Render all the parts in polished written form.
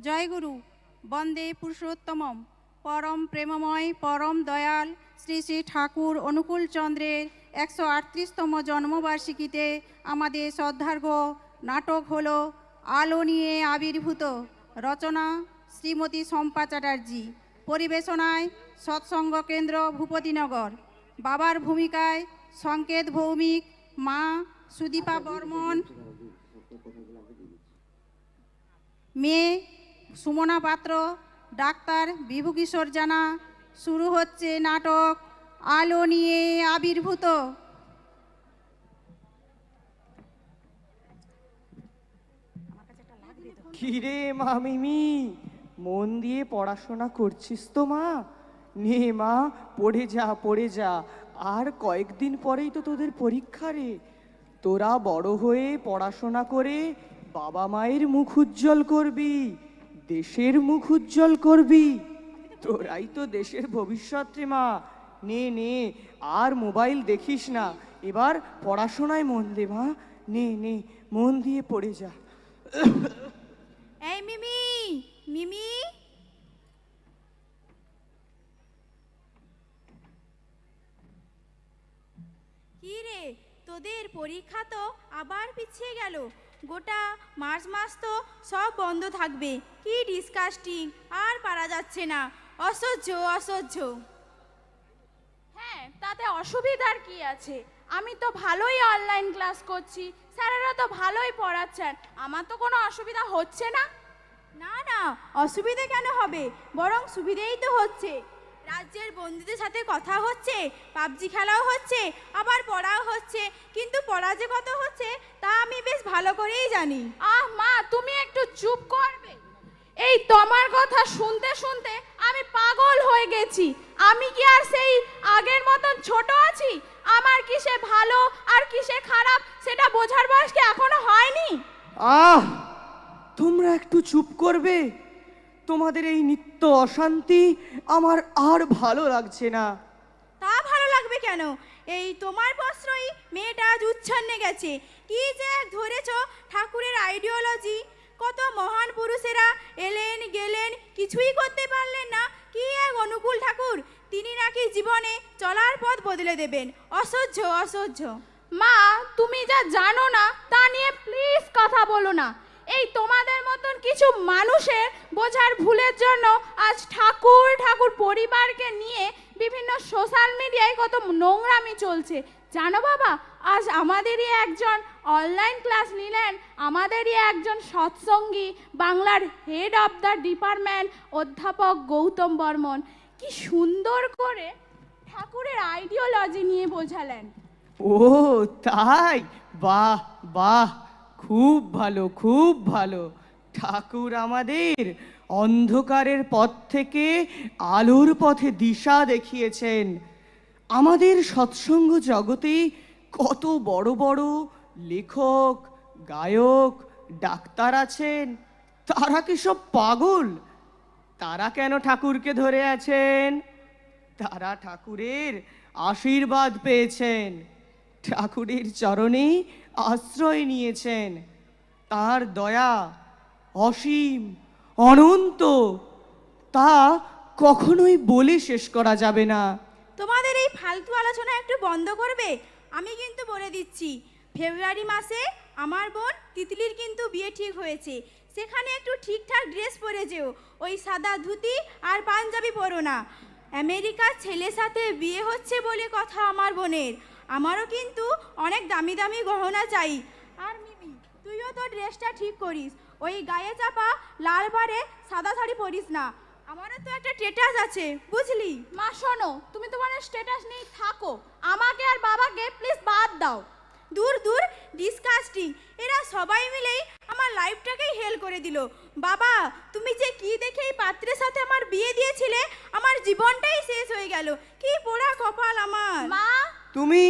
জয়গুরু বন্দে পুরুষোত্তমম পরম প্রেমময় পরম দয়াল শ্রী শ্রী ঠাকুর অনুকূল চন্দ্রের 138তম জন্মবার্ষিকীতে আমাদের শ্রদ্ধার্ঘ নাটক হল আলো নিয়ে আবির্ভূত। রচনা শ্রীমতী শম্পা চ্যাটার্জি। পরিবেশনায় সৎসঙ্গ কেন্দ্র ভূপতিনগর। বাবার ভূমিকায় সংকেত ভৌমিক, মা সুদীপা বর্মন, মেয়ে সুমনা পাত্র, ডাক্তার বিভূকিশোর জানা। শুরু হচ্ছে নাটক আলো নিয়ে আবির্ভূত। কিরে মা মিমি, মন দিয়ে পড়াশোনা করছিস তো মা? নে মা, পড়ে যা পড়ে যা, আর কয়েকদিন পরেই তো তোদের পরীক্ষা রে। তোরা বড় হয়ে পড়াশোনা করে বাবা মায়ের মুখ উজ্জ্বল করবি, দেশের মুখ উজ্জ্বল করবি। তোরাই তো দেশের ভবিষ্যৎ রে মা। নে নে, আর মোবাইল দেখিস না, এবার পড়াশোনায় মন দে মা। নে নে, মন দিয়ে পড়ে যা। এই মিমি, মিমি, কি রে, তোদের পরীক্ষা তো আবার পিছিয়ে গেল। গোটা মার্চ মাস তো সব বন্ধ থাকবে। কি ডিসকাস্টিং, আর পারা যাচ্ছে না। অসহ্য অসহ্য। হ্যাঁ, তাতে অসুবিধার কি আছে? আমি তো ভালোই অনলাইন ক্লাস করছি, স্যারেরা তো ভালোই পড়াচ্ছেন, আমার তো কোনো অসুবিধা হচ্ছে না। না না, অসুবিধে কেন হবে, বরং সুবিধেই তো হচ্ছে। রাজ্যের বন্ধুদের সাথে কথা হচ্ছে, পাবজি খেলাও হচ্ছে, আবার পড়াও হচ্ছে। কিন্তু পড়া যে কত হচ্ছে তা আমি বেশ ভালো করেই জানি। আহ মা, তুমি একটু চুপ করবে? এই তোমার কথা শুনতে শুনতে আমি পাগল হয়ে গেছি। আমি কি আর সেই আগের মতন ছোট আছি? আমার কিসে ভালো আর কিসে খারাপ সেটা বোঝার বয়স কি এখনো হয়নি? আহ, তোমরা একটু চুপ করবে? তোমাদের এই নিত্য অশান্তি আমার আর ভালো লাগছে না। তা ভালো লাগবে কেন? এই তোমার প্রশ্রয়ী মেয়েটা আজ উচ্ছন্নে গেছে। কি যে এক ধরেছ ঠাকুরের আইডিওলজি। কত মহান পুরুষেরা এলেন গেলেন, কিছুই করতে পারলেন না। কি এক অনুকূল ঠাকুর, তিনি নাকি জীবনে চলার পথ বদলে দেবেন। অসহ্য অসহ্য। মা, তুমি যা জানো না তা নিয়ে প্লিজ কথা বলো না। এই তোমাদের মতন কিছু মানুষের বোঝার ভুলের জন্য আজ ঠাকুর ঠাকুর পরিবারকে নিয়ে বিভিন্ন সোশ্যাল মিডিয়ায় কত নোংরামি চলছে। জানো বাবা, আজ আমাদেরই একজন অনলাইন ক্লাস নিলেন, আমাদেরই একজন সৎসঙ্গী বাংলার হেড অফ দ্য ডিপার্টমেন্ট অধ্যাপক গৌতম বর্মন কি সুন্দর করে ঠাকুরের আইডিওলজি নিয়ে বোঝালেন। ও তাই? বাহ বাহ, খুব ভালো খুব ভালো। ঠাকুর আমাদের অন্ধকারের পথ থেকে আলোর পথে দিশা দেখিয়েছেন। আমাদের সৎসঙ্গ জগতে কত বড় বড় লেখক, গায়ক, ডাক্তার আছেন, তারা কি সব পাগল? তারা কেন ঠাকুরকে ধরে আছেন? তারা ঠাকুরের আশীর্বাদ পেয়েছেন, ঠাকুরের চরণে আশ্রয় নিয়েছেন। তার দয়া অসীম, অনন্ত, তা কখনোই বলে শেষ করা যাবে না। তোমাদের এই ফালতু আলোচনা একটু বন্ধ করবে? আমি কিন্তু বলে দিচ্ছি, ফেব্রুয়ারি মাসে আমার বোন তিতলির কিন্তু বিয়ে ঠিক হয়েছে। সেখানে একটু ঠিকঠাক ড্রেস পরে যেও, ওই সাদা ধুতি আর পাঞ্জাবি পরো না। আমেরিকার ছেলের সাথে বিয়ে হচ্ছে বলে কথা আমার বোনের। আমারও কিন্তু অনেক দামি দামি গহনা চাই। আর মিমি, তুইও তো ড্রেসটা ঠিক করিস, ওই গায়ে চাপা লাল পাড়ে সাদা শাড়ি পরিস না। আমারও তো একটা স্ট্যাটাস আছে, বুঝলি? মা শোনো, তুমি তোমার স্ট্যাটাস নিয়ে থাকো, আমাকে আর বাবাকে প্লিজ বাদ দাও। দূর দূর, ডিসকাস্টিং। এরা সবাই মিলেই আমার লাইফটাকেই হেল করে দিল। বাবা, তুমি যে কি দেখে এই পাত্রের সাথে আমার বিয়ে দিয়েছিলে, আমার জীবনটাই শেষ হয়ে গেল। কি পোড়া কপাল আমার। মা, তুমি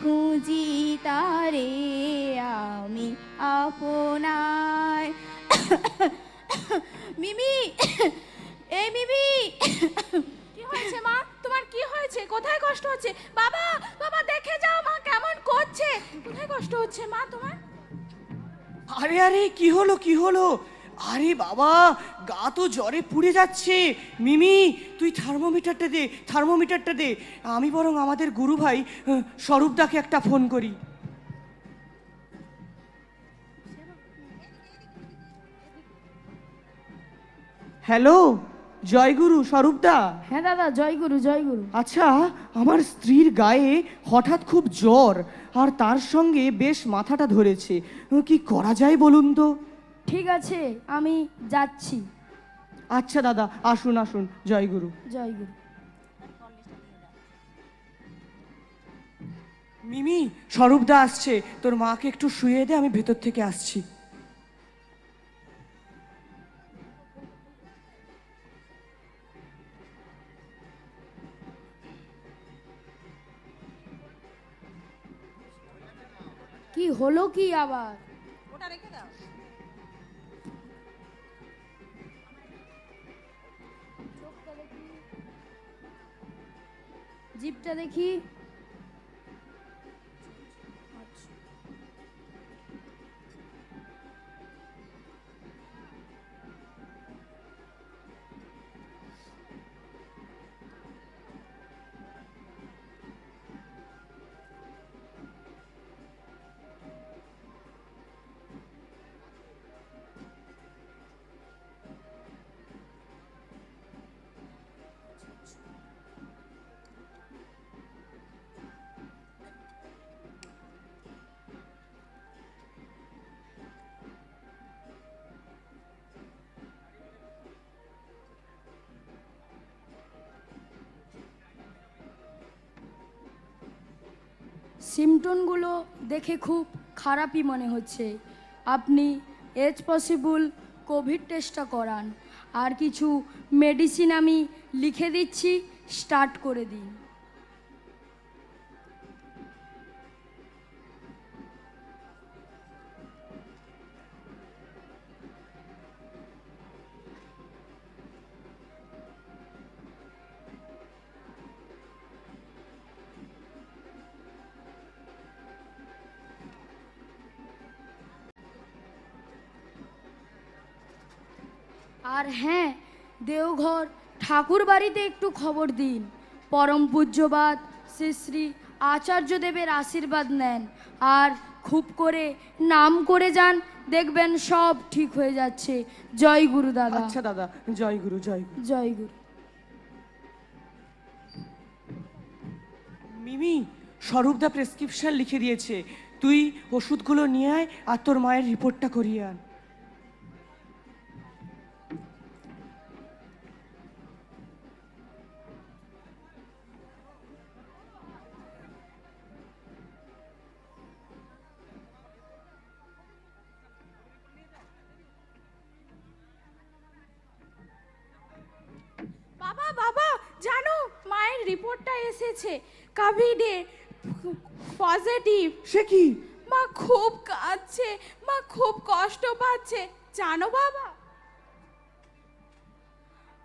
খুঁজি তারে আমি আপনার। মিমি, এই মিমি, কি হয়েছে মা? তোমার কি হয়েছে? কোথায় কষ্ট হচ্ছে? বাবা, বাবা দেখে যাও মা কেমন করছে। কোথায় কষ্ট হচ্ছে মা তোমার? আরে আরে কি হলো কি হলো? আরে বাবা, গা তো জ্বরে পুড়ে যাচ্ছে। মিমি, তুই থার্মোমিটারটা দে, থার্মোমিটারটা দে। আমি বরং আমাদের গুরু ভাই স্বরূপদাকে একটা ফোন করি। হ্যালো, জয়গুরু স্বরূপদা। হ্যাঁ দাদা, জয়গুরু জয়গুরু। আচ্ছা, আমার স্ত্রীর গায়ে হঠাৎ খুব জ্বর, আর তার সঙ্গে বেশ মাথাটা ধরেছে। কি করা যায় বলুন তো? ঠিক আছে, আমি যাচ্ছি। আচ্ছা দাদা, আসুন আসুন, জয়গুরু। জয়গুরু। মিমি, স্বরূপদা আসছে, তোর মাকে একটু শুয়ে দে, আমি ভেতর থেকে আসছি। কি হলো কি আবার? ওটা রেখে দাও। জিপটা দেখি। সিমটনগুলো দেখে খুব খারাপই মনে হচ্ছে। আপনি এজ পসিবল কোভিড টেস্টটা করান, আর কিছু মেডিসিন আমি লিখে দিচ্ছি, স্টার্ট করে দিন। আর হ্যাঁ, দেওঘর ঠাকুর বাড়িতে একটু খবর দিন। পরম পূজ্যবাদ শ্রী শ্রী আচার্যদেবের আশীর্বাদ নেন, আর খুব করে নাম করে যান, দেখবেন সব ঠিক হয়ে যাচ্ছে। জয় গুরু দাদা। আচ্ছা দাদা, জয়গুরু জয়গুরু। জয় গুরু। মিমি, স্বরূপদা প্রেসক্রিপশন লিখে দিয়েছে, তুই ওষুধগুলো নিয়ে আয় আর তোর মায়ের রিপোর্টটা করিয়ে আন। বাবা, বাবা জানো মায়ের রিপোর্টটা এসেছে, কোভিডে পজিটিভ। সে কি? মা খুব কাঁদছে, মা খুব কষ্ট পাচ্ছে জানো বাবা।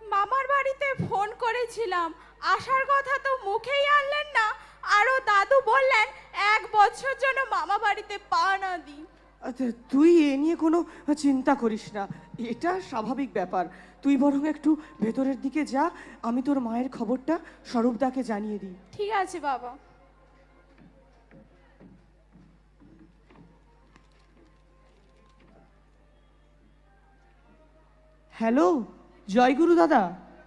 মামার বাড়িতে ফোন করেছিলাম, আসার কথা তো মুখেই আনলেন না, আরও দাদু বললেন 1 বছর জন্য মামা বাড়িতে পা না দিই। আচ্ছা, তুই এ নিয়ে কোনো চিন্তা করিস না, এটা স্বাভাবিক ব্যাপার। তুই বরং একটু ভেতরের দিকে যা, আমি তোর মায়ের খবরটা স্বরূপদাকে জানিয়ে দিই। ঠিক আছে বাবা। হ্যালো, জয়গুরু দাদা।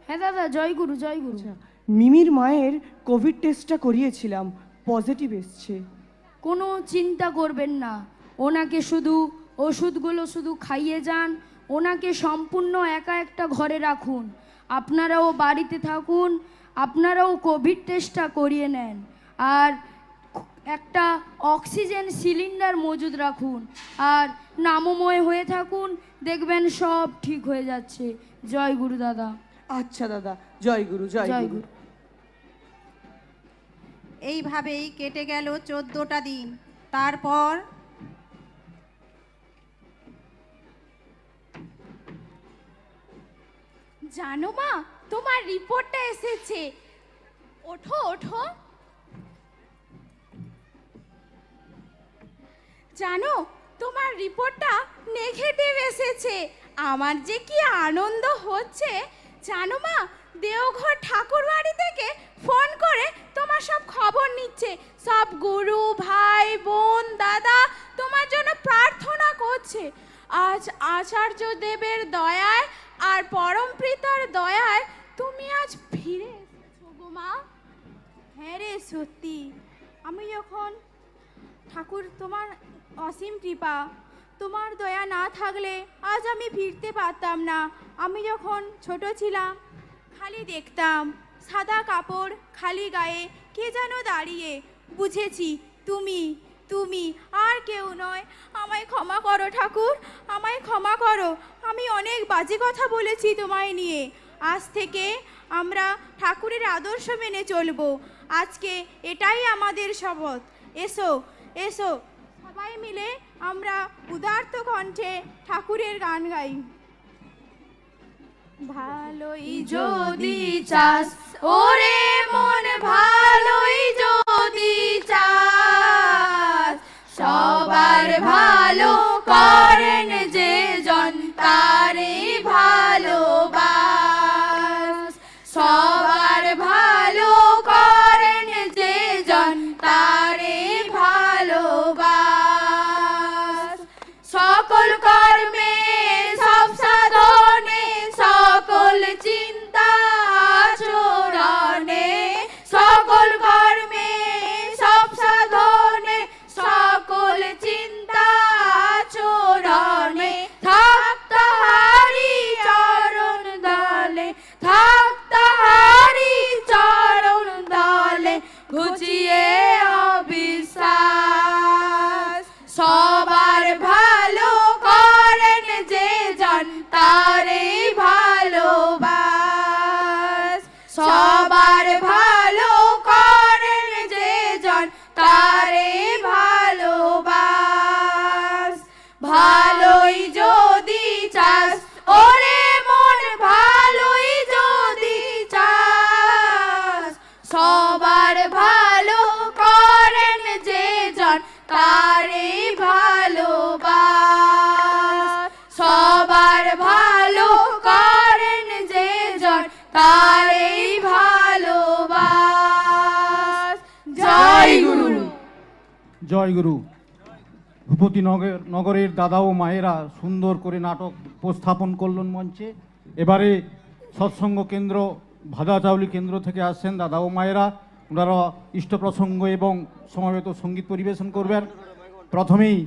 হ্যাঁ দাদা, জয় গুরু জয় গুরু। আচ্ছা, মিমির মায়ের কোভিড টেস্টটা করিয়েছিলাম, পজিটিভ এসছে। কোনো চিন্তা করবেন না, ওনাকে শুধু ওষুধগুলো শুধু খাইয়ে যান, ওনাকে সম্পূর্ণ একা একটা ঘরে রাখুন। আপনারাও বাড়িতে থাকুন, আপনারাও কোভিড টেস্টটা করিয়ে নেন, আর একটা অক্সিজেন সিলিন্ডার মজুদ রাখুন, আর নামময় হয়ে থাকুন, দেখবেন সব ঠিক হয়ে যাচ্ছে। জয় গুরু দাদা। আচ্ছা দাদা, জয়গুরু জয় জয়গুরু। গুরু। এইভাবেই কেটে গেল 14টা দিন। তারপর জানো মা, তোমার রিপোর্টটা এসেছে। ওঠো ওঠো। জানো, তোমার রিপোর্টটা নেগেটিভ এসেছে। আমার যে কি আনন্দ হচ্ছে জানো মা, দেওঘর ঠাকুর বাড়ি থেকে ফোন করে তোমার সব খবর নিচ্ছে। সব গুরু ভাই বোন দাদা তোমার জন্য প্রার্থনা করছে। আজ আচার্য দেবের দয়ায় আর পরমপ্রীতার দয়ায় তুমি আজ ফিরে এসেছো গো মা। হ্যাঁ রে, সত্যি। আমি যখন ঠাকুর, তোমার অসীম কৃপা, তোমার দয়া না থাকলে আজ আমি ফিরতে পারতাম না। আমি যখন ছোট ছিলাম খালি দেখতাম সাদা কাপড়, খালি গায়ে কে যেন দাঁড়িয়ে। বুঝেছি তুমি, তুমি আর কেউ নয়। আমায় ক্ষমা করো ঠাকুর, আমায় ক্ষমা করো। আমি অনেক বাজে কথা বলেছি তোমায় নিয়ে। আজ থেকে আমরা ঠাকুরের আদর্শ মেনে চলবো। আজকে এটাই আমাদের শপথ। এসো এসো, সবাই মিলে আমরা উদার্ত কণ্ঠে ঠাকুরের গান গাই। ভালোই যদি চাস ওরে মন, ভালোই যদি চাস, সবার ভালো করেন যে জন তারে ভালোবাস। সবার ভালো করেন যে জন তারে ভালোবাস। সকল কর্মে সব সাধনে সকল চিন্তা আচরণে, সকল কর্মে সব সাধনে সকল চিন্তা আচরণে, থাক তাহারি চরণ দলে, থাক তাহারি চরণ দলে, ঘুচিয়ে অবিশ্বাস। সবার ভালো করেন যে জন তারে ভালোবাস। সবার ভালো করেন যে জন তারে ভালোবাস। ভালোই যদি চাস ওরে মন, ভালোই যদি চাস, সবার ভালো করেন যে জন তারে ভালোবাস। সবার ভালো করেন যে জন তারে ভালোবাস। জয় গুরু। জয় গুরু। ভূপতি নগরের দাদা ও মায়েরা সুন্দর করে নাটক উপস্থাপন করলেন মঞ্চে। এবারে সৎসঙ্গ কেন্দ্র ভাদাচাউলি কেন্দ্র থেকে আসছেন দাদা ও মায়েরা। ওনারা ইষ্ট প্রসঙ্গ এবং সমবেত সঙ্গীত পরিবেশন করবেন। প্রথমেই